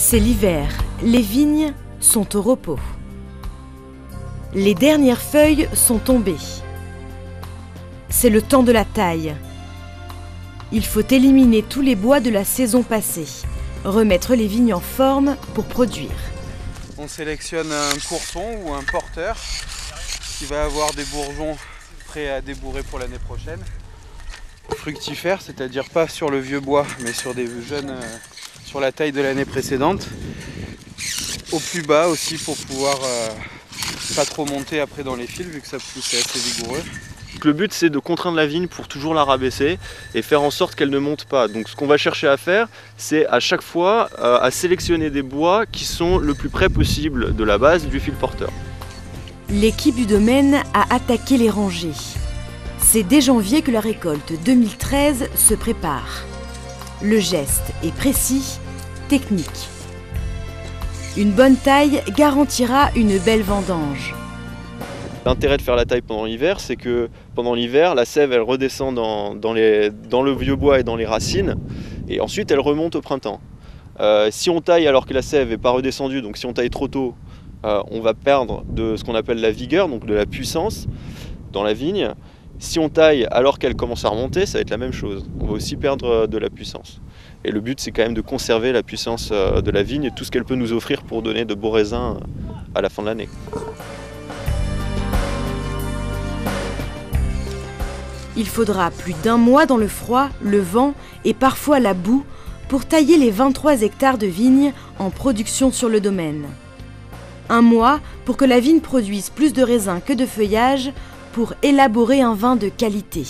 C'est l'hiver, les vignes sont au repos. Les dernières feuilles sont tombées. C'est le temps de la taille. Il faut éliminer tous les bois de la saison passée, remettre les vignes en forme pour produire. On sélectionne un courson ou un porteur qui va avoir des bourgeons prêts à débourrer pour l'année prochaine. Fructifère, c'est-à-dire pas sur le vieux bois, mais sur des jeunes, sur la taille de l'année précédente. Au plus bas aussi pour pouvoir pas trop monter après dans les fils vu que ça pousse assez vigoureux. Le but c'est de contraindre la vigne pour toujours la rabaisser et faire en sorte qu'elle ne monte pas. Donc ce qu'on va chercher à faire, c'est à chaque fois à sélectionner des bois qui sont le plus près possible de la base du fil porteur. L'équipe du domaine a attaqué les rangées. C'est dès janvier que la récolte 2013 se prépare. Le geste est précis, technique. Une bonne taille garantira une belle vendange. L'intérêt de faire la taille pendant l'hiver, c'est que pendant l'hiver, la sève elle redescend dans le vieux bois et dans les racines, et ensuite elle remonte au printemps. Si on taille alors que la sève n'est pas redescendue, donc si on taille trop tôt, on va perdre de ce qu'on appelle la vigueur, donc de la puissance dans la vigne. Si on taille alors qu'elle commence à remonter, ça va être la même chose. On va aussi perdre de la puissance. Et le but, c'est quand même de conserver la puissance de la vigne et tout ce qu'elle peut nous offrir pour donner de beaux raisins à la fin de l'année. Il faudra plus d'un mois dans le froid, le vent et parfois la boue pour tailler les 23 hectares de vignes en production sur le domaine. Un mois pour que la vigne produise plus de raisins que de feuillage pour élaborer un vin de qualité.